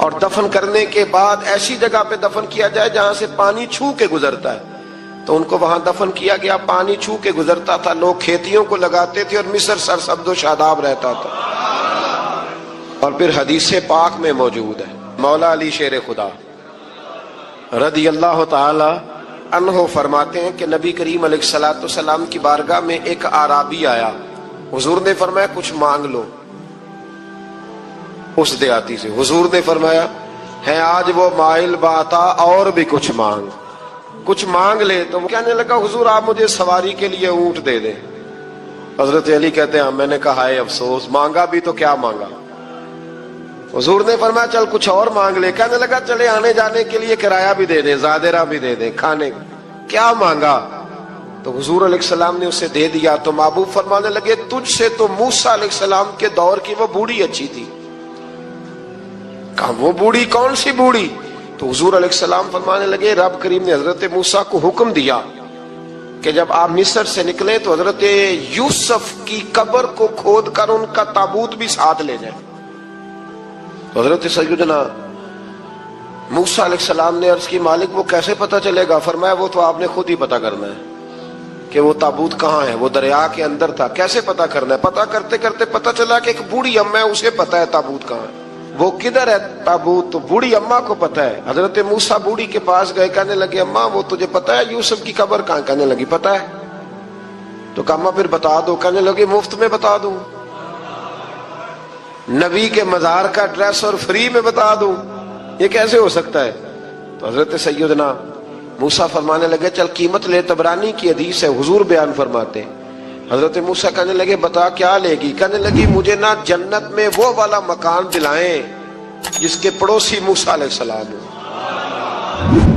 اور دفن کرنے کے بعد ایسی جگہ پہ دفن کیا جائے جہاں سے پانی چھو کے گزرتا ہے. تو ان کو وہاں دفن کیا گیا, پانی چھو کے گزرتا تھا, لوگ کھیتیوں کو لگاتے تھے اور مصر سرسبز و شاداب رہتا تھا. اور پھر حدیث پاک میں موجود ہے, مولا علی شیر خدا رضی اللہ تعالی عنہ فرماتے ہیں کہ نبی کریم علیہ الصلوۃ والسلام کی بارگاہ میں ایک اعرابی آیا. حضور نے فرمایا کچھ مانگ لو. اس دیہاتی سے حضور نے فرمایا ہے آج وہ مائل باتا, اور بھی کچھ مانگ لے. تو وہ کہنے لگا حضور آپ مجھے سواری کے لیے اونٹ دے دیں. حضرت علی کہتے ہیں میں نے کہا ہے افسوس, مانگا بھی تو کیا مانگا. حضور نے فرمایا چل کچھ اور مانگ لے. کہنے لگا چلے آنے جانے کے لیے کرایہ بھی دے دیں, زادرہ بھی دے دیں, کھانے. کیا مانگا؟ تو حضور علیہ السلام نے اسے دے دیا. تو محبوب فرمانے لگے تجھ سے تو موسیٰ علیہ السلام کے دور کی وہ بوڑھی اچھی تھی. کہا وہ بوڑھی کون سی بوڑھی؟ تو حضور علیہ السلام فرمانے لگے رب کریم نے حضرت موسیٰ کو حکم دیا کہ جب آپ مصر سے نکلیں تو حضرت یوسف کی قبر کو کھود کر ان کا تابوت بھی ساتھ لے جائیں. تو حضرت سیدنا موسیٰ علیہ السلام نے عرض کی مالک وہ کیسے پتہ چلے گا؟ فرمایا وہ تو آپ نے خود ہی پتہ کرنا ہے کہ وہ تابوت کہاں ہے. وہ دریا کے اندر تھا. کیسے پتہ کرنا ہے؟ پتہ کرتے کرتے پتہ چلا کہ ایک بوڑھی اماں ہے, اسے پتہ ہے تابوت کہاں ہے. وہ کدھر ہے تابوت؟ تو بوڑھی اماں کو پتہ ہے. حضرت موسیٰ بوڑھی کے پاس گئے, کہنے لگے اماں وہ تجھے پتہ ہے یوسف کی قبر کہاں؟ کہنے لگی پتہ ہے. تو کہا اماں پھر بتا دو. کہنے لگے مفت میں بتا دوں, نبی کے مزار کا ایڈریس اور فری میں بتا دوں, یہ کیسے ہو سکتا ہے؟ تو حضرت سیدنا موسیٰ فرمانے لگے چل قیمت لے. طبرانی کی حدیث ہے, حضور بیان فرماتے ہیں. حضرت موسیٰ کہنے لگے بتا کیا لے گی؟ کہنے لگی مجھے نا جنت میں وہ والا مکان دلائیں جس کے پڑوسی موسیٰ علیہ السلام ہو,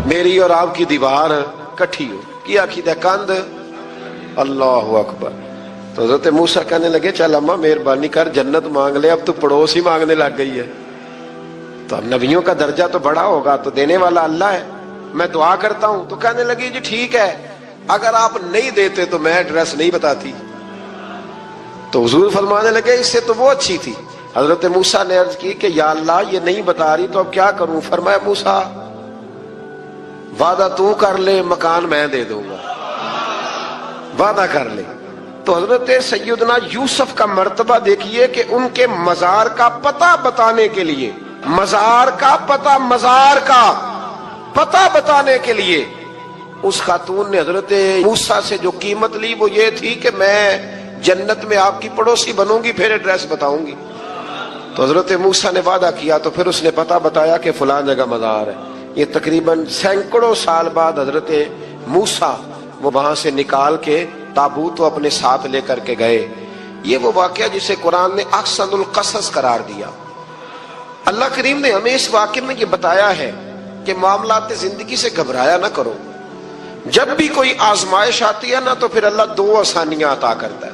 میری اور آپ کی دیوار کٹھی ہو. کیا عقیدہ کند, اللہ اکبر. تو حضرت موسیٰ کہنے لگے چل اماں مہربانی کر جنت مانگ لے, اب تو پڑوس ہی مانگنے لگ گئی ہے. تو اب نبیوں کا درجہ تو بڑا ہوگا, تو دینے والا اللہ ہے, میں دعا کرتا ہوں. تو کہنے لگی جی ٹھیک ہے, اگر آپ نہیں دیتے تو میں ایڈریس نہیں بتاتی. تو حضور فرمانے لگے اس سے تو وہ اچھی تھی. حضرت موسیٰ نے عرض کی کہ یا اللہ یہ نہیں بتا رہی تو اب کیا کروں؟ فرمایا موسیٰ وعدہ تو کر لے, مکان میں دے دوں گا, وعدہ کر لے. تو حضرت سیدنا یوسف کا مرتبہ دیکھیے کہ ان کے مزار کا پتہ بتانے کے لیے, مزار کا پتہ بتانے کے لیے اس خاتون نے حضرت موسیٰ سے جو قیمت لی وہ یہ تھی کہ میں جنت میں آپ کی پڑوسی بنوں گی, پھر ایڈریس بتاؤں گی. تو حضرت موسیٰ نے وعدہ کیا, تو پھر اس نے پتہ بتایا کہ فلان جگہ مزار ہے. یہ تقریباً سینکڑوں سال بعد حضرت موسیٰ وہ وہاں سے نکال کے تابوت کو اپنے ساتھ لے کر کے گئے. یہ وہ واقعہ جسے قرآن نے احسن القصص قرار دیا. اللہ کریم نے ہمیں اس واقعے میں یہ بتایا ہے کہ معاملات زندگی سے گھبرایا نہ کرو. جب بھی کوئی آزمائش آتی ہے نا تو پھر اللہ دو آسانیاں عطا کرتا ہے.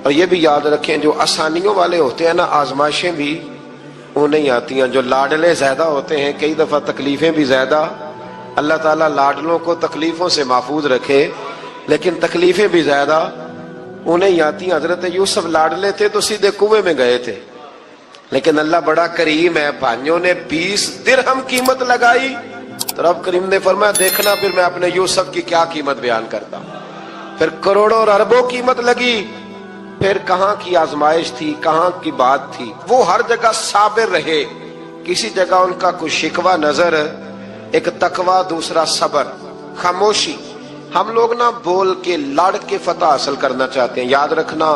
اور یہ بھی یاد رکھیں جو آسانیوں والے ہوتے ہیں نا, آزمائشیں بھی انہیں ہی آتی ہیں. جو لاڈلے زیادہ ہوتے ہیں کئی دفعہ تکلیفیں بھی زیادہ. اللہ تعالیٰ لاڈلوں کو تکلیفوں سے محفوظ رکھے, لیکن تکلیفیں بھی زیادہ انہیں ہی آتی ہیں. حضرت یوسف لاڈلے تھے تو سیدھے کنویں میں گئے تھے, لیکن اللہ بڑا کریم ہے, بھائیوں نے 20 درہم قیمت لگائی تو رب کریم نے فرمایا دیکھنا پھر میں اپنے یوسف کی کیا قیمت بیان کرتا. پھر کروڑوں اور اربوں قیمت لگی, پھر کہاں کی آزمائش تھی, کہاں کی بات تھی. وہ ہر جگہ صابر رہے, کسی جگہ ان کا کوئی شکوہ نظر, ایک تقوی, دوسرا صبر, خاموشی. ہم لوگ نا بول کے لڑ کے فتح حاصل کرنا چاہتے ہیں. یاد رکھنا,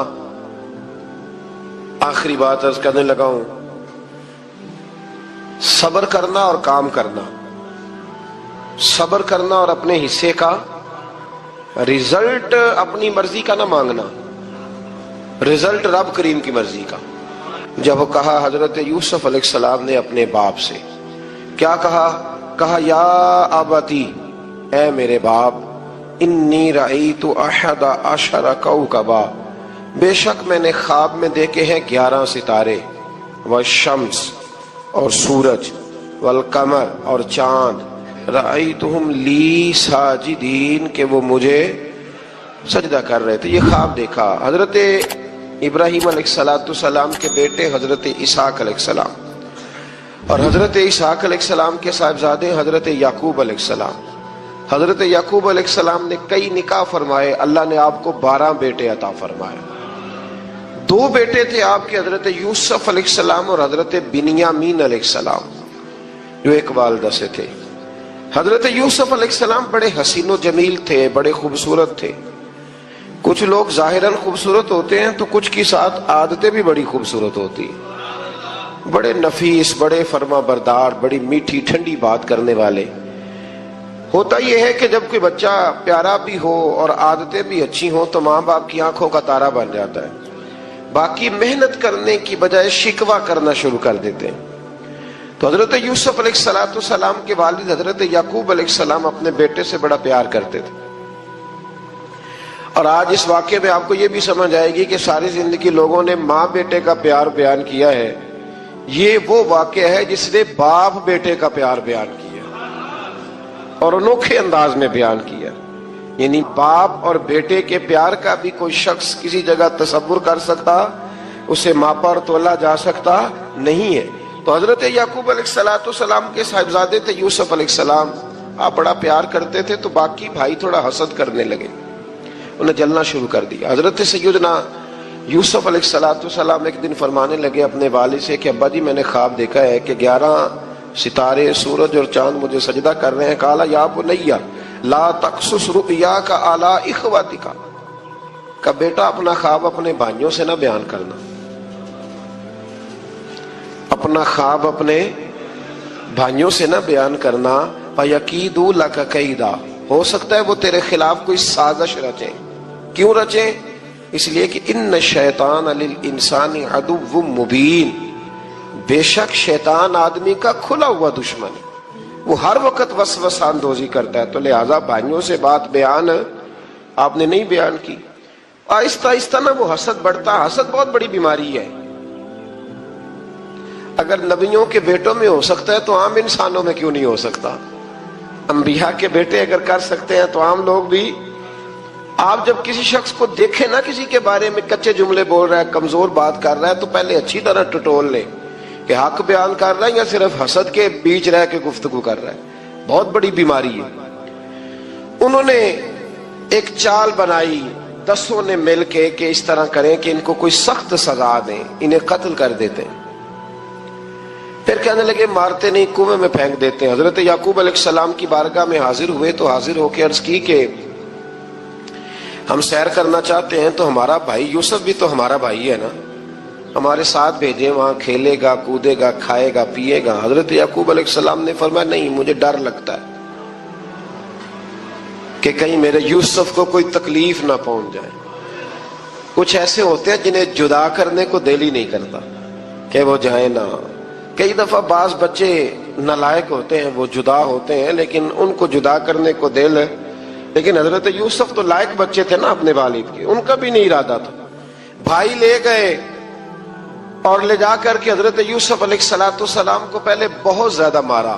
آخری بات عرض کرنے لگا ہوں, صبر کرنا اور کام کرنا, صبر کرنا اور اپنے حصے کا رزلٹ اپنی مرضی کا نہ مانگنا, رزلٹ رب کریم کی مرضی کا. جب وہ کہا حضرت یوسف علیہ السلام نے اپنے باپ سے کیا کہا یا ابتی, اے میرے باپ, انی رأیت احد عشر کوکبا, بے شک میں نے خواب میں دیکھے ہیں 11 ستارے, والشمس اور سورج, والقمر اور چاند, رأیتہم لی ساجدین, کہ وہ مجھے سجدہ کر رہے تھے. یہ خواب دیکھا. حضرت ابراہیم علیہ السلام کے بیٹے حضرت اسحاق علیہ السلام, اور حضرت اسحاق علیہ السلام کے صاحبزادے حضرت یعقوب علیہ السلام. حضرت یعقوب علیہ السلام نے کئی نکاح فرمائے, اللہ نے آپ کو 12 بیٹے عطا فرمائے. 2 بیٹے تھے آپ کے, حضرت یوسف علیہ السلام اور حضرت بنیامین علیہ السلام, جو ایک والدہ سے تھے. حضرت یوسف علیہ السلام بڑے حسین و جمیل تھے, بڑے خوبصورت تھے. کچھ لوگ ظاہراً خوبصورت ہوتے ہیں تو کچھ کی ساتھ عادتیں بھی بڑی خوبصورت ہوتی ہیں. بڑے نفیس, بڑے فرما بردار, بڑی میٹھی ٹھنڈی بات کرنے والے. ہوتا یہ ہے کہ جب کوئی بچہ پیارا بھی ہو اور عادتیں بھی اچھی ہوں تو ماں باپ کی آنکھوں کا تارا بن جاتا ہے. باقی محنت کرنے کی بجائے شکوہ کرنا شروع کر دیتے ہیں. تو حضرت یوسف علیہ السلام کے والد حضرت یعقوب علیہ السلام اپنے بیٹے سے بڑا پیار کرتے تھے. اور آج اس واقعے میں آپ کو یہ بھی سمجھ آئے گی کہ ساری زندگی لوگوں نے ماں بیٹے کا پیار بیان کیا ہے, یہ وہ واقعہ ہے جس نے باپ بیٹے کا پیار بیان کیا اور انوکھے انداز میں بیان کیا. یعنی باپ اور بیٹے کے پیار کا بھی کوئی شخص کسی جگہ تصور کر سکتا, اسے ماپا اور تولا جا سکتا نہیں ہے. تو حضرت یعقوب علیہ السلام کے صاحبزادے تھے یوسف علیہ السلام, آپ بڑا پیار کرتے تھے. تو باقی بھائی تھوڑا حسد کرنے لگے, انہیں جلنا شروع کر دیا. حضرت سیدنا یوسف علیہ السلام ایک دن فرمانے لگے اپنے والد سے کہ ابا جی میں نے خواب دیکھا ہے کہ 11 ستارے, سورج اور چاند مجھے سجدہ کر رہے ہیں. قال یا بنی لا تقصص رؤیاک علی اخواتک, کہ بیٹا اپنا خواب اپنے بھائیوں سے نہ بیان کرنا, اپنا خواب اپنے بھائیوں سے نہ بیان کرنا. فیکیدوا لک کیدا, ہو سکتا ہے وہ تیرے خلاف کوئی سازش رچیں. کیوں رچیں؟ اس لیے کہ ان الشیطان للانسان عدو مبین, بے شک شیطان آدمی کا کھلا ہوا دشمن ہے, وہ ہر وقت وسوسہ اندوزی کرتا ہے. تو لہٰذا بھائیوں سے بات بیان آپ نے نہیں بیان کی. آہستہ آہستہ نا وہ حسد بڑھتا. حسد بہت بڑی بیماری ہے. اگر نبیوں کے بیٹوں میں ہو سکتا ہے تو عام انسانوں میں کیوں نہیں ہو سکتا؟ انبیاء کے بیٹے اگر کر سکتے ہیں تو عام لوگ بھی. آپ جب کسی شخص کو دیکھیں نا کسی کے بارے میں کچے جملے بول رہا ہے, کمزور بات کر رہا ہے, تو پہلے اچھی طرح ٹٹول لیں کہ حق بیان کر رہا ہے یا صرف حسد کے بیچ رہ کے گفتگو کر رہا ہے. بہت بڑی بیماری ہے. انہوں نے ایک چال بنائی 10 نے مل کے کہ اس طرح کریں کہ ان کو کوئی سخت سزا دیں, انہیں قتل کر دیتے ہیں. پھر کہنے لگے مارتے نہیں, کنویں میں پھینک دیتے ہیں. حضرت یعقوب علیہ السلام کی بارگاہ میں حاضر ہوئے تو حاضر ہو کے عرض کی کہ ہم سیر کرنا چاہتے ہیں تو ہمارا بھائی یوسف بھی تو ہمارا بھائی ہے نا, ہمارے ساتھ بھیجیں, وہاں کھیلے گا, کودے گا, کھائے گا, پیے گا. حضرت یعقوب علیہ السلام نے فرمایا نہیں, مجھے ڈر لگتا ہے کہ کہیں میرے یوسف کو کوئی تکلیف نہ پہنچ جائے. کچھ ایسے ہوتے ہیں جنہیں جدا کرنے کو دل ہی نہیں کرتا کہ وہ جائیں نہ. کئی دفعہ بعض بچے نالائق ہوتے ہیں, وہ جدا ہوتے ہیں لیکن ان کو جدا کرنے کو دل ہے. لیکن حضرت یوسف تو لائق بچے تھے نا اپنے والد کے, ان کا بھی نہیں ارادہ تھا. بھائی لے گئے اور لے جا کر کے حضرت یوسف علیہ السلام کو پہلے بہت زیادہ مارا.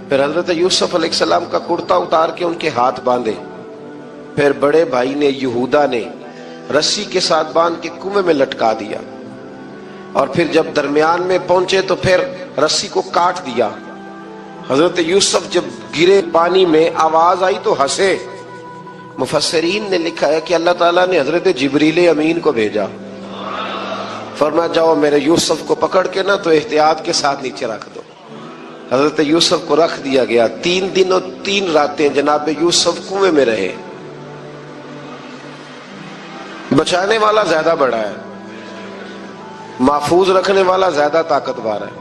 پھر حضرت یوسف علیہ السلام کا کرتا اتار کے ان کے ہاتھ باندھے. پھر بڑے بھائی نے یہودا نے رسی کے ساتھ باندھ کے کنویں میں لٹکا دیا. اور پھر جب درمیان میں پہنچے تو پھر رسی کو کاٹ دیا. حضرت یوسف جب گرے پانی میں آواز آئی تو ہنسے. مفسرین نے لکھا ہے کہ اللہ تعالیٰ نے حضرت جبریل امین کو بھیجا, فرمایا جاؤ میرے یوسف کو پکڑ کے نا تو احتیاط کے ساتھ نیچے رکھ دو. حضرت یوسف کو رکھ دیا گیا. 3 دن اور 3 راتیں جناب یوسف کنویں میں رہے. بچانے والا زیادہ بڑا ہے, محفوظ رکھنے والا زیادہ طاقتور ہے.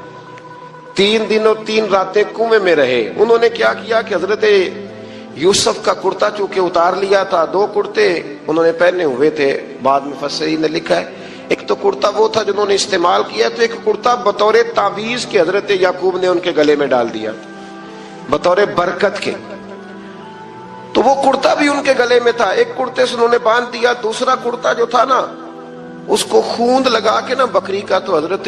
3 دن اور 3 راتیں کنویں میں رہے. انہوں نے کیا کیا کہ حضرت یوسف کا کرتا چونکہ اتار لیا تھا, 2 کرتے انہوں نے پہنے ہوئے تھے. بعد میں مفسرین نے لکھا ہے ایک تو کرتا وہ تھا جنہوں نے استعمال کیا, تو ایک کرتا بطور تعویذ کے حضرت یعقوب نے ان کے گلے میں ڈال دیا بطور برکت کے. تو وہ کرتا بھی ان کے گلے میں تھا. ایک کرتے سے انہوں نے باندھ دیا. دوسرا کرتا جو تھا نا اس کو خوند لگا کے نا بکری کا, تو حضرت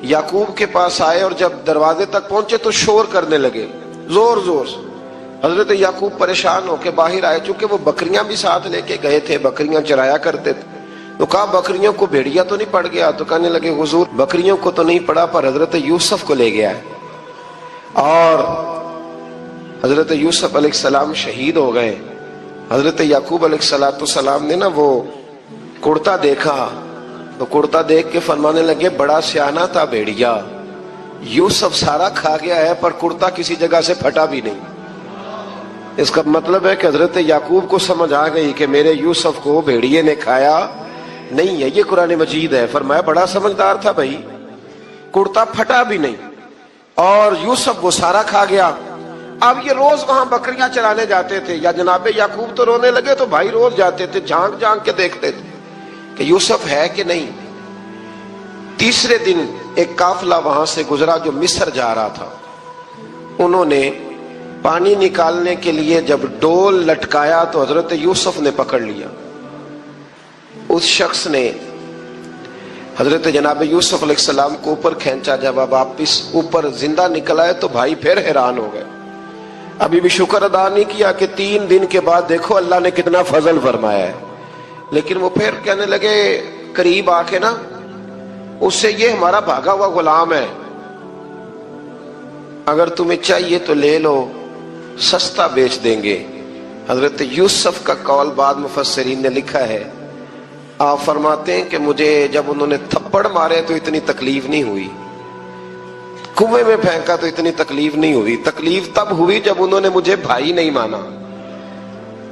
یعقوب کے پاس آئے اور جب دروازے تک پہنچے تو شور کرنے لگے زور زور سے. حضرت یعقوب پریشان ہو کے باہر آئے, چونکہ وہ بکریاں بھی ساتھ لے کے گئے تھے, بکریاں چرایا کرتے تھے. تو کہا بکریوں کو بھیڑیا تو نہیں پڑ گیا؟ تو کہنے لگے حضور بکریوں کو تو نہیں پڑا پر حضرت یوسف کو لے گیا ہے. اور حضرت یوسف علیہ السلام شہید ہو گئے. حضرت یعقوب علیہ السلام نے نا وہ کرتا دیکھا تو کرتا دیکھ کے فرمانے لگے بڑا سیانہ تھا بھیڑیا، یوسف سارا کھا گیا ہے پر کرتا کسی جگہ سے پھٹا بھی نہیں. اس کا مطلب ہے کہ حضرت یعقوب کو سمجھ آ گئی کہ میرے یوسف کو بھیڑیے نے کھایا نہیں ہے. یہ قرآن مجید ہے. فرمایا بڑا سمجھدار تھا بھائی، کرتا پھٹا بھی نہیں اور یوسف وہ سارا کھا گیا. اب یہ روز وہاں بکریاں چرانے جاتے تھے. یا جناب یعقوب تو رونے لگے تو بھائی روز جاتے تھے، جھانک جھانک کے دیکھتے تھے کہ یوسف ہے کہ نہیں. تیسرے دن ایک قافلہ وہاں سے گزرا جو مصر جا رہا تھا. انہوں نے پانی نکالنے کے لیے جب ڈول لٹکایا تو حضرت یوسف نے پکڑ لیا. اس شخص نے حضرت جناب یوسف علیہ السلام کو اوپر کھینچا. جب اب واپس اوپر زندہ نکل آئے تو بھائی پھر حیران ہو گئے. ابھی بھی شکر ادا نہیں کیا کہ 3 دن کے بعد دیکھو اللہ نے کتنا فضل فرمایا ہے. لیکن وہ پھر کہنے لگے قریب آ کے نا اس سے یہ ہمارا بھاگا ہوا غلام ہے، اگر تمہیں چاہیے تو لے لو، سستا بیچ دیں گے. حضرت یوسف کا قول بعد مفسرین نے لکھا ہے. آپ فرماتے ہیں کہ مجھے جب انہوں نے تھپڑ مارے تو اتنی تکلیف نہیں ہوئی، کنویں میں پھینکا تو اتنی تکلیف نہیں ہوئی. تکلیف تب ہوئی جب انہوں نے مجھے بھائی نہیں مانا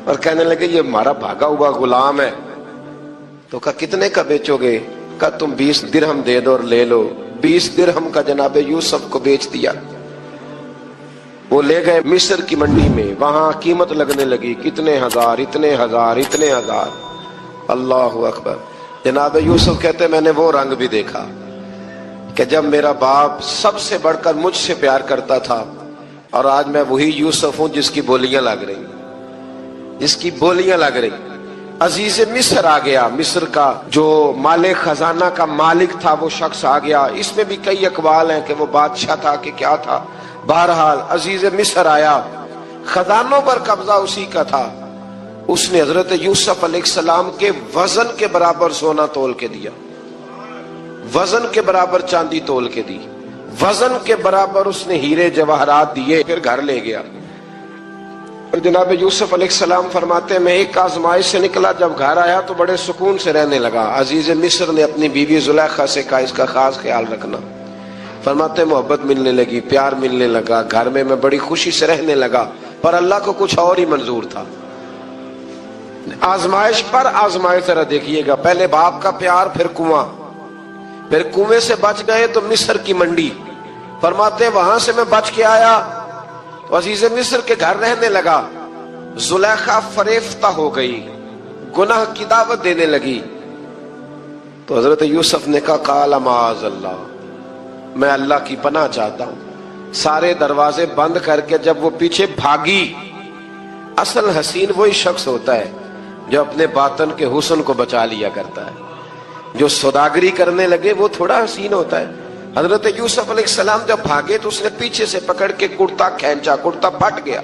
اور کہنے لگے یہ ہمارا بھاگا ہوا غلام ہے. تو کہا کتنے کا بیچو گے؟ کہا تم 20 درہم دے دو اور لے لو. 20 درہم کا جناب یوسف کو بیچ دیا. وہ لے گئے مصر کی منڈی میں. وہاں قیمت لگنے لگی، کتنے ہزار، اتنے ہزار، اتنے ہزار. اللہ اکبر. جناب یوسف کہتے میں نے وہ رنگ بھی دیکھا کہ جب میرا باپ سب سے بڑھ کر مجھ سے پیار کرتا تھا اور آج میں وہی یوسف ہوں جس کی بولیاں لگ رہی، جس کی بولیاں لگ رہی. عزیز مصر آ گیا. مصر کا جو مالک خزانہ کا مالک تھا وہ شخص آ گیا. اس میں بھی کئی اقوال ہیں کہ وہ بادشاہ تھا کہ کیا تھا. بہرحال عزیز مصر آیا، خزانوں پر قبضہ اسی کا تھا. اس نے حضرت یوسف علیہ السلام کے وزن کے برابر سونا تول کے دیا، وزن کے برابر چاندی تول کے دی، وزن کے برابر اس نے ہیرے جواہرات دیے. پھر گھر لے گیا. اور جناب یوسف علیہ السلام فرماتے ہیں میں ایک آزمائش سے نکلا، جب گھر آیا تو بڑے سکون سے رہنے لگا. عزیز مصر نے اپنی بیوی زلیخا سے کہا اس کا خاص خیال رکھنا. فرماتے ہیں محبت ملنے لگی، پیار ملنے لگا، گھر میں بڑی خوشی سے رہنے لگا. پر اللہ کو کچھ اور ہی منظور تھا. آزمائش پر آزمائش ذرا دیکھیے گا. پہلے باپ کا پیار، پھر کنواں، پھر کنویں سے بچ گئے تو مصر کی منڈی. فرماتے ہیں وہاں سے میں بچ کے آیا تو عزیز مصر کے گھر رہنے لگا. زلیخا فریفتہ ہو گئی، گناہ کی دعوت دینے لگی. تو حضرت یوسف نے کہا قال معاذ اللہ، میں اللہ کی پناہ چاہتا ہوں. سارے دروازے بند کر کے جب وہ پیچھے بھاگی. اصل حسین وہی شخص ہوتا ہے جو اپنے باطن کے حسن کو بچا لیا کرتا ہے. جو سوداگری کرنے لگے وہ تھوڑا حسین ہوتا ہے. حضرت یوسف علیہ السلام جب بھاگے تو اس نے پیچھے سے پکڑ کے کرتا کھینچا، کرتا پھٹ گیا.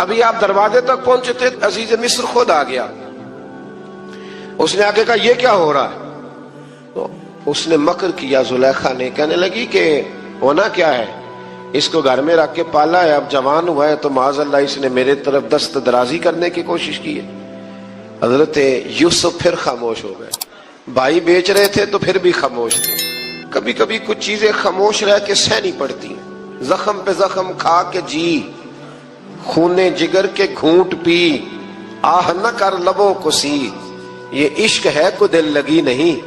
ابھی آپ دروازے تک پہنچے تھے، عزیز مصر خود آ گیا. اس نے آگے کہا یہ کیا ہو رہا ہے؟ تو اس نے مکر کیا. زلیخا نے کہنے لگی کہ ہونا کیا ہے، اس کو گھر میں رکھ کے پالا ہے، اب جوان ہوا ہے تو معاذ اللہ اس نے میرے طرف دست درازی کرنے کی کوشش کی ہے. حضرت یوسف پھر خاموش ہو گئے. بھائی بیچ رہے تھے تو پھر بھی خاموش تھے. کبھی کبھی کچھ چیزیں خاموش رہ کے سہنی پڑتی. زخم پہ زخم کھا کے جی، خونے جگر کے گھونٹ پی، آہ نہ کر لبوں کو سی، یہ عشق ہے کو دل لگی نہیں.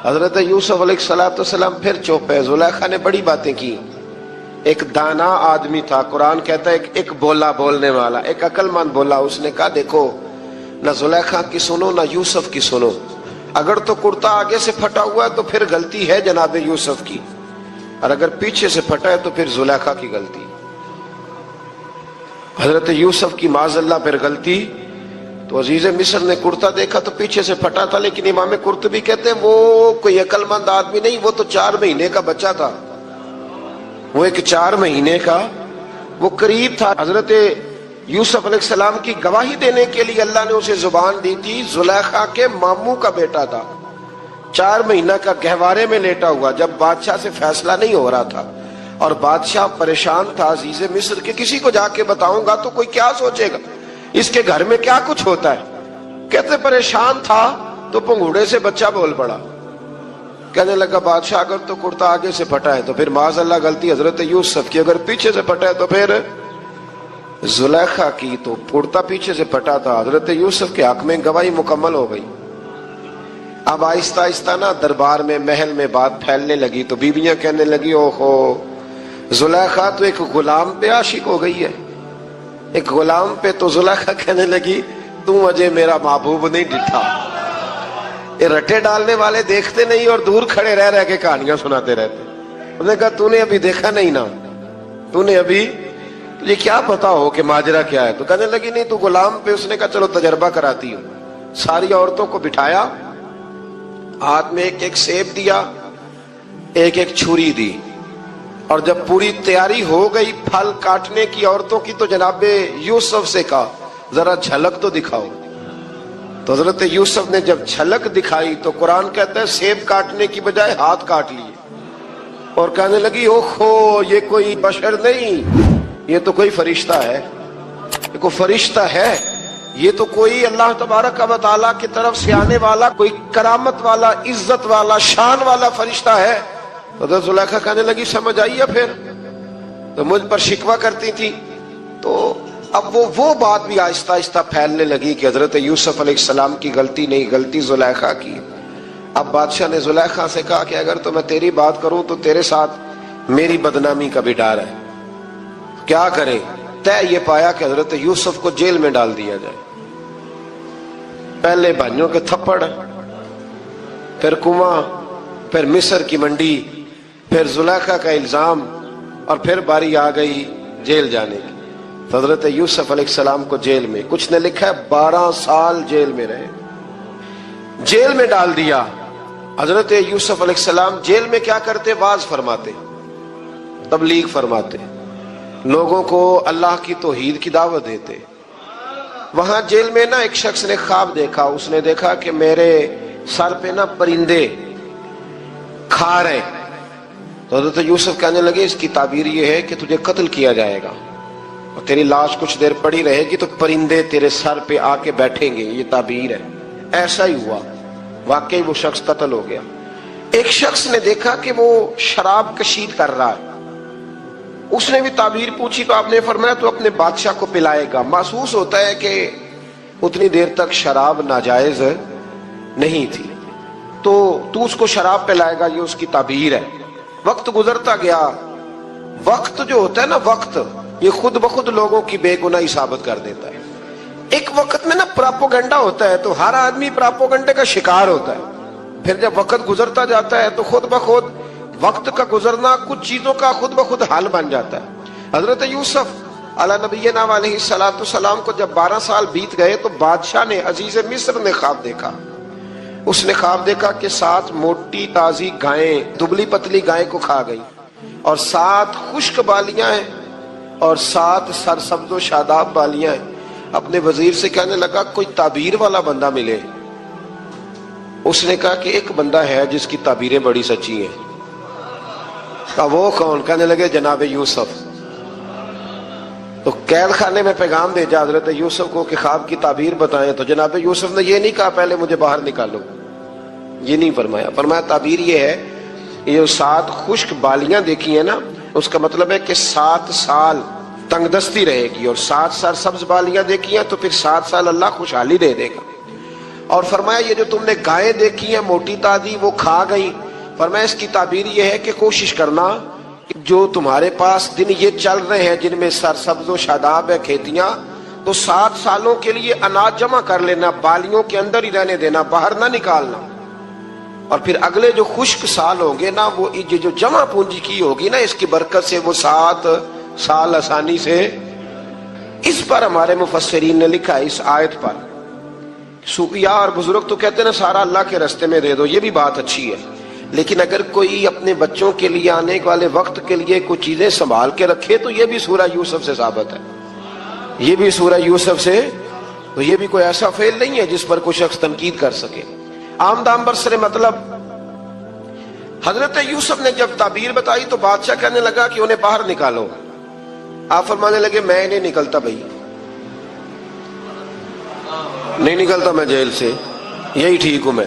حضرت یوسف علیہ السلام پھر چپ ہے. زلیخا نے بڑی باتیں کی. ایک دانا آدمی تھا، قرآن کہتا ہے ایک بولا بولنے والا، ایک عقل مند بولا. اس نے کہا دیکھو نہ زلیخا کی سنو نہ یوسف کی سنو. اگر تو کرتا آگے سے پھٹا ہوا ہے تو پھر غلطی ہے جناب یوسف کی، اور اگر پیچھے سے پھٹا ہے تو پھر زلیخا کی غلطی. حضرت یوسف کی معاذ اللہ پھر غلطی. تو عزیز مصر نے کرتا دیکھا تو پیچھے سے پھٹا تھا، لیکن امام قرطبی کہتے ہیں وہ کوئی عقل مند آدمی نہیں، وہ تو 4 مہینے کا بچہ تھا. وہ ایک 4 مہینے کا وہ قریب تھا. حضرت یوسف علیہ السلام کی گواہی دینے کے لیے اللہ نے اسے زبان دی تھی. زلیخا کے ماموں کا بیٹا تھا, 4 مہینہ کا گہوارے میں لیٹا ہوا, جب بادشاہ سے فیصلہ نہیں ہو رہا تھا اور بادشاہ پریشان تھا عزیز مصر کہ کسی کو جا کے بتاؤں گا تو کوئی کیا سوچے گا, اس کے گھر میں کیا کچھ ہوتا ہے. کہتے پریشان تھا تو پنگوڑے سے بچہ بول پڑا. کہنے لگا بادشاہ اگر تو کرتا آگے سے پھٹا ہے تو پھر معاذ اللہ غلطی حضرت یوسف کی, اگر پیچھے سے پھٹا ہے تو پھر زلیخا کی. تو کرتا پیچھے سے پھٹا تھا, حضرت یوسف کے حق میں گواہی مکمل ہو گئی. اب آہستہ آہستہ نا دربار میں محل میں بات پھیلنے لگی تو بیویاں کہنے لگی اوہو زلیخا تو ایک غلام پہ عاشق ہو گئی ہے, ایک غلام پہ. تو زلیخا کہنے لگی تم مجھے میرا محبوب نہیں ڈٹھا. یہ رٹے ڈالنے والے دیکھتے نہیں اور دور کھڑے رہ رہ کے کہانیاں سناتے رہتے. انہوں نے کہا تو نے ابھی دیکھا نہیں نا, تو نے ابھی تجھے کیا پتا ہو کہ ماجرا کیا ہے. تو کہنے لگی نہیں تو غلام پہ. اس نے کہا چلو تجربہ کراتی ہوں. ساری عورتوں کو بٹھایا, ہاتھ میں ایک ایک سیب دیا, ایک ایک چھری دی, اور جب پوری تیاری ہو گئی پھل کاٹنے کی عورتوں کی تو جناب یوسف سے کہا ذرا جھلک تو دکھاؤ. تو حضرت یوسف نے جب جھلک دکھائی تو قرآن کہتا ہے سیب کاٹنے کی بجائے ہاتھ کاٹ لیے, اور کہنے لگی اوہو یہ کوئی بشر نہیں, یہ تو کوئی فرشتہ ہے, یہ کوئی فرشتہ ہے, یہ تو کوئی اللہ تبارک و تعالیٰ کی طرف سے آنے والا کوئی کرامت والا عزت والا شان والا فرشتہ ہے. حضرت زلیخا کہنے لگی سمجھ آئی ہے پھر, تو مجھ پر شکوہ کرتی تھی. تو اب وہ بات بھی آہستہ آہستہ پھیلنے لگی کہ حضرت یوسف علیہ السلام کی غلطی نہیں, غلطی زلیخا کی. اب بادشاہ نے زلیخا سے کہا کہ اگر تو میں تیری بات کروں تو تیرے ساتھ میری بدنامی کا بھی ڈر ہے, کیا کرے. طے یہ پایا کہ حضرت یوسف کو جیل میں ڈال دیا جائے. پہلے بھائیوں کے تھپڑ, پھر کنواں, پھر مصر کی منڈی, پھر زلیخا کا الزام, اور پھر باری آ گئی جیل جانے کی. تو حضرت یوسف علیہ السلام کو جیل میں, کچھ نے لکھا ہے 12 سال جیل میں رہے, جیل میں ڈال دیا. حضرت یوسف علیہ السلام جیل میں کیا کرتے؟ واعظ فرماتے, تبلیغ فرماتے, لوگوں کو اللہ کی توحید کی دعوت دیتے. وہاں جیل میں نا ایک شخص نے خواب دیکھا, اس نے دیکھا کہ میرے سر پہ نا پرندے کھا رہے. تو حضرت یوسف کہنے لگے اس کی تعبیر یہ ہے کہ تجھے قتل کیا جائے گا اور تیری لاش کچھ دیر پڑی رہے گی تو پرندے تیرے سر پہ آ کے بیٹھیں گے, یہ تعبیر ہے. ایسا ہی ہوا, واقعی وہ شخص قتل ہو گیا. ایک شخص نے دیکھا کہ وہ شراب کشید کر رہا ہے, اس نے بھی تعبیر پوچھی تو آپ نے فرمایا تو اپنے بادشاہ کو پلائے گا. محسوس ہوتا ہے کہ اتنی دیر تک شراب ناجائز نہیں تھی, تو اس کو شراب پلائے گا, یہ اس کی تعبیر ہے. وقت گزرتا گیا. وقت جو ہوتا ہے نا, وقت یہ خود بخود لوگوں کی بے گناہی ثابت کر دیتا ہے. ایک وقت میں نا پراپوگنڈا ہوتا ہے تو ہر آدمی پراپوگنڈے کا شکار ہوتا ہے. پھر جب وقت گزرتا جاتا ہے تو خود بخود وقت کا گزرنا کچھ چیزوں کا خود بخود حل بن جاتا ہے. حضرت یوسف علی نبینا علیہ الصلوۃ والسلام کو جب 12 سال بیت گئے تو بادشاہ نے, عزیز مصر نے خواب دیکھا. اس نے خواب دیکھا کہ 7 موٹی تازی گائیں دبلی پتلی گائیں کو کھا گئی, اور 7 خشک بالیاں ہیں اور 7 سرسبز و شاداب بالیاں ہیں. اپنے وزیر سے کہنے لگا کوئی تعبیر والا بندہ ملے. اس نے کہا کہ ایک بندہ ہے جس کی تعبیریں بڑی سچی ہیں. کہا وہ کون؟ کہنے لگے جناب یوسف. تو قید خانے میں پیغام بھیجا حضرت یوسف کو کہ خواب کی تعبیر بتائیں. تو جناب یوسف نے یہ نہیں کہا پہلے مجھے باہر نکالو, یہ نہیں فرمایا. فرمایا تعبیر یہ ہے, یہ 7 خشک بالیاں دیکھی ہیں نا, اس کا مطلب ہے کہ 7 سال تنگ دستی رہے گی, اور 7 سرسبز بالیاں دیکھی ہیں تو پھر 7 سال اللہ خوشحالی دے دے گا. اور فرمایا یہ جو تم نے گائیں دیکھی ہیں موٹی تازی وہ کھا گئی, فرمایا اس کی تعبیر یہ ہے کہ کوشش کرنا جو تمہارے پاس دن یہ چل رہے ہیں جن میں سرسبز و شاداب ہے کھیتیاں, تو 7 سالوں کے لیے اناج جمع کر لینا, بالیوں کے اندر ہی رہنے دینا, باہر نہ نکالنا. اور پھر اگلے جو خشک سال ہوں گے نا, وہ جو جمع پونجی کی ہوگی نا, اس کی برکت سے وہ 7 سال آسانی سے. اس پر ہمارے مفسرین نے لکھا ہے اس آیت پر, صوفیاء اور بزرگ تو کہتے ہیں نا سارا اللہ کے راستے میں دے دو, یہ بھی بات اچھی ہے, لیکن اگر کوئی اپنے بچوں کے لیے آنے والے وقت کے لیے کچھ چیزیں سنبھال کے رکھے تو یہ بھی سورہ یوسف سے ثابت ہے. یہ بھی سورہ یوسف سے، تو یہ بھی کوئی ایسا فعل نہیں ہے جس پر کوئی شخص تنقید کر سکے۔ آمدام برسر مطلب حضرت یوسف نے جب تعبیر بتائی تو بادشاہ کہنے لگا کہ انہیں باہر نکالو۔ آپ فرمانے لگے میں نہیں نکلتا بھائی، نہیں نکلتا میں جیل سے، یہی ٹھیک ہوں میں۔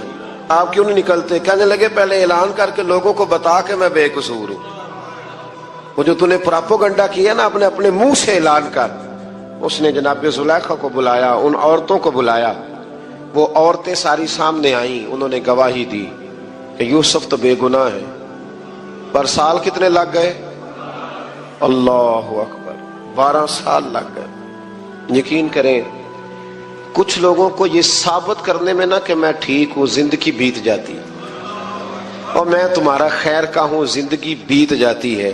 آپ کیوں نہیں نکلتے؟ کہنے لگے پہلے اعلان کر کے لوگوں کو بتا کہ میں بے قصور ہوں۔ وہ جو تُونے پراپوگنڈا کیا نا اپنے منہ سے اعلان کر۔ اس نے جناب زلیخا کو بلایا، ان عورتوں کو بلایا، وہ عورتیں ساری سامنے آئیں، انہوں نے گواہی دی کہ یوسف تو بے گناہ ہے۔ پر سال کتنے لگ گئے؟ اللہ اکبر، 12 سال لگ گئے۔ یقین کریں کچھ لوگوں کو یہ ثابت کرنے میں نہ کہ میں ٹھیک ہوں زندگی بیت جاتی ہے، اور میں تمہارا خیر کا ہوں زندگی بیت جاتی ہے۔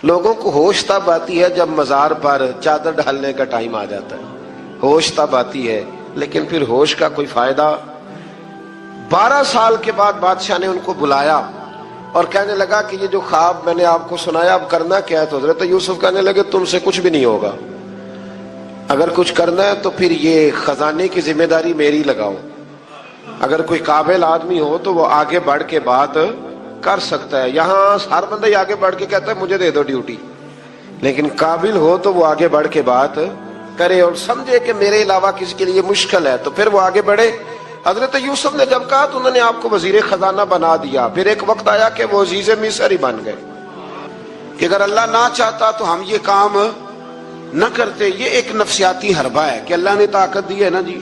لوگوں کو ہوش تب آتی ہے جب مزار پر چادر ڈالنے کا ٹائم آ جاتا ہے، ہوش تب آتی ہے، لیکن پھر ہوش کا کوئی فائدہ۔ 12 سال کے بعد بادشاہ نے ان کو بلایا اور کہنے لگا کہ یہ جو خواب میں نے آپ کو سنایا اب کرنا کیا ہے؟ تو حضرت یوسف کہنے لگے تم سے کچھ بھی نہیں ہوگا، اگر کچھ کرنا ہے تو پھر یہ خزانے کی ذمہ داری میری لگاؤ۔ اگر کوئی قابل آدمی ہو تو وہ آگے بڑھ کے بات کر سکتا ہے۔ یہاں ہر بندہ ہی آگے بڑھ کے کہتا ہے مجھے دے دو ڈیوٹی، لیکن قابل ہو تو وہ آگے بڑھ کے بات کرے اور سمجھے کہ میرے علاوہ کسی کے لیے مشکل ہے تو پھر وہ آگے بڑھے۔ حضرت یوسف نے جب کہا تو انہوں نے آپ کو وزیر خزانہ بنا دیا۔ پھر ایک وقت آیا کہ وہ عزیز مصر ہی بن گئے کہ اگر اللہ نہ چاہتا تو ہم یہ کام نہ کرتے۔ یہ ایک نفسیاتی حربہ ہے کہ اللہ نے طاقت دی ہے نا جی،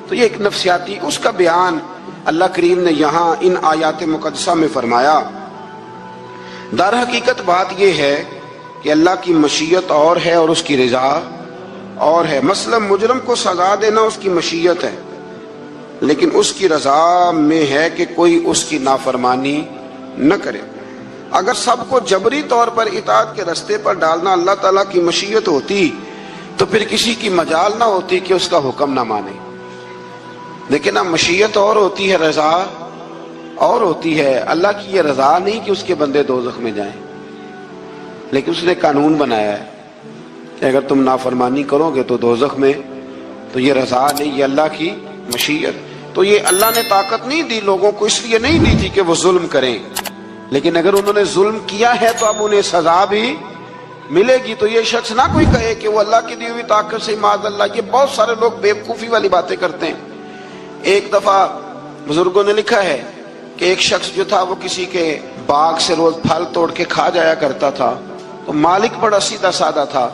تو یہ ایک نفسیاتی، اس کا بیان اللہ کریم نے یہاں ان آیات مقدسہ میں فرمایا۔ در حقیقت بات یہ ہے کہ اللہ کی مشیت اور ہے اور اس کی رضا اور ہے۔ مثلا مجرم کو سزا دینا اس کی مشیت ہے، لیکن اس کی رضا میں ہے کہ کوئی اس کی نافرمانی نہ کرے۔ اگر سب کو جبری طور پر اطاعت کے رستے پر ڈالنا اللہ تعالیٰ کی مشیت ہوتی تو پھر کسی کی مجال نہ ہوتی کہ اس کا حکم نہ مانے۔ لیکن اب مشیت اور ہوتی ہے، رضا اور ہوتی ہے۔ اللہ کی یہ رضا نہیں کہ اس کے بندے دوزخ میں جائیں، لیکن اس نے قانون بنایا ہے کہ اگر تم نافرمانی کرو گے تو دوزخ میں، تو یہ رضا نہیں، یہ اللہ کی مشیت۔ تو یہ اللہ نے طاقت نہیں دی لوگوں کو، اس لیے نہیں دی تھی کہ وہ ظلم کریں، لیکن اگر انہوں نے ظلم کیا ہے تو اب انہیں سزا بھی ملے گی۔ تو یہ شخص نہ کوئی کہے کہ وہ اللہ کی دی ہوئی طاقت سے معاذ اللہ، یہ بہت سارے لوگ بیوقوفی والی باتیں کرتے ہیں۔ ایک دفعہ بزرگوں نے لکھا ہے کہ ایک شخص جو تھا وہ کسی کے باغ سے روز پھل توڑ کے کھا جایا کرتا تھا، تو مالک بڑا سیدھا سادہ تھا،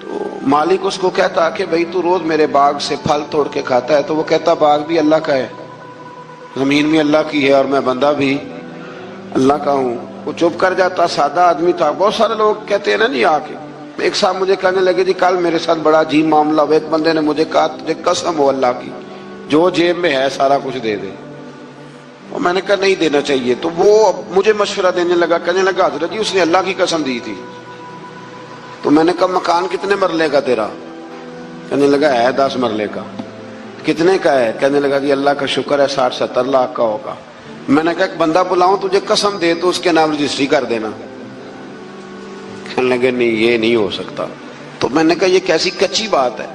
تو مالک اس کو کہتا کہ بھئی تو روز میرے باغ سے پھل توڑ کے کھاتا ہے، تو وہ کہتا باغ بھی اللہ کا ہے، زمین بھی اللہ کی ہے، اور میں بندہ بھی اللہ کا ہوں۔ وہ چپ کر جاتا، سادہ آدمی تھا۔ بہت سارے لوگ کہتے ہیں نا جی، آ کے ایک صاحب مجھے کہنے لگے جی کل میرے ساتھ بڑا عجیب معاملہ ہوا، ایک بندے نے مجھے کہا تجھے قسم ہو اللہ کی جو جیب میں ہے سارا کچھ دے دے، اور میں نے کہا نہیں دینا چاہیے۔ تو وہ مجھے مشورہ دینے لگا، کہنے لگا حضرت جی اس نے اللہ کی قسم دی تھی۔ تو میں نے کہا مکان کتنے مرلے کا تیرا؟ کہنے لگا ہے 10 مرلے کا۔ کتنے کا ہے؟ کہنے لگا جی اللہ کا شکر ہے 60-70 لاکھ کا ہوگا۔ میں نے کہا ایک بندہ بلاؤں تجھے قسم دے تو اس کے نام رجسٹری کر دینا۔ کہنے لگے نہیں یہ نہیں ہو سکتا۔ تو میں نے کہا یہ کیسی کچی بات ہے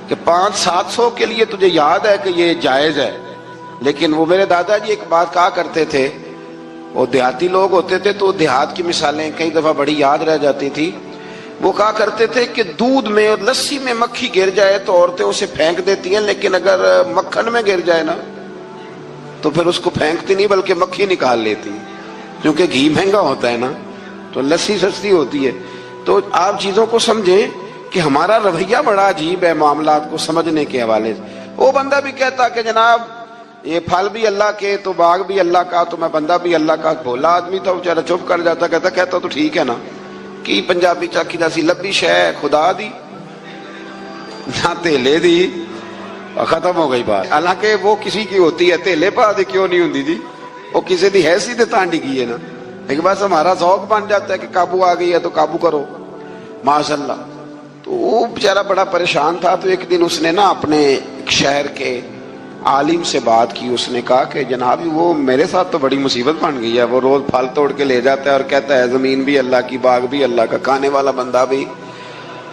کہ 500-700 کے لیے تجھے یاد ہے کہ یہ جائز ہے، لیکن وہ میرے دادا جی ایک بات کہا کرتے تھے، وہ دیہاتی لوگ ہوتے تھے تو دیہات کی مثالیں کئی دفعہ بڑی یاد رہ جاتی تھی۔ وہ کہا کرتے تھے کہ دودھ میں اور لسی میں مکھی گر جائے تو عورتیں اسے پھینک دیتی ہیں، لیکن اگر مکھن میں گر جائے نا تو پھر اس کو پھینکتی نہیں بلکہ مکھی نکال لیتی، کیونکہ گھی مہنگا ہوتا ہے نا، تو لسی سستی ہوتی ہے۔ تو آپ چیزوں کو سمجھیں کہ ہمارا رویہ بڑا عجیب ہے معاملات کو سمجھنے کے حوالے سے۔ وہ بندہ بھی کہتا کہ جناب یہ پھل بھی اللہ کے تو باغ بھی اللہ کا تو میں بندہ بھی اللہ کا۔ بھولا آدمی تھا بیچارہ، چپ کر جاتا، کہتا تو ٹھیک ہے نا، کی پنجابی چاکی دا سی لبی شے خدا دی نہ تیلے دی، ختم ہو گئی بات۔ حالانکہ وہ کسی کی ہوتی ہے، تیلے پا دی کیوں نہیں ہوتی جی، وہ کسی دی حیثیت تانڈی کی ہے نا، لیکن بس ہمارا ذوق بن جاتا ہے کہ قابو آ گئی ہے تو قابو کرو معاذ اللہ۔ تو وہ بیچارہ بڑا پریشان تھا۔ تو ایک دن اس نے نا اپنے ایک شہر کے عالم سے بات کی، اس نے کہا کہ جناب وہ میرے ساتھ تو بڑی مصیبت بن گئی ہے، وہ روز پھل توڑ کے لے جاتا ہے اور کہتا ہے زمین بھی اللہ کی باغ بھی اللہ کا، کھانے والا بندہ بھی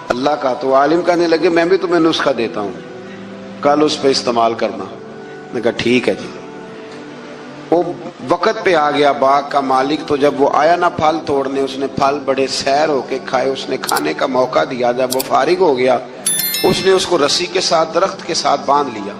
اللہ کا. تو عالم کہنے لگے میں بھی تمہیں نسخہ دیتا ہوں, کل اس پہ استعمال کرنا. نے کہا ٹھیک ہے جی. وہ وقت پہ آ گیا باغ کا مالک, تو جب وہ آیا نا پھل توڑنے, اس نے پھل بڑے سیر ہو کے کھائے, اس نے کھانے کا موقع دیا. جب وہ فارغ ہو گیا اس نے اس کو رسی کے ساتھ درخت کے ساتھ باندھ لیا.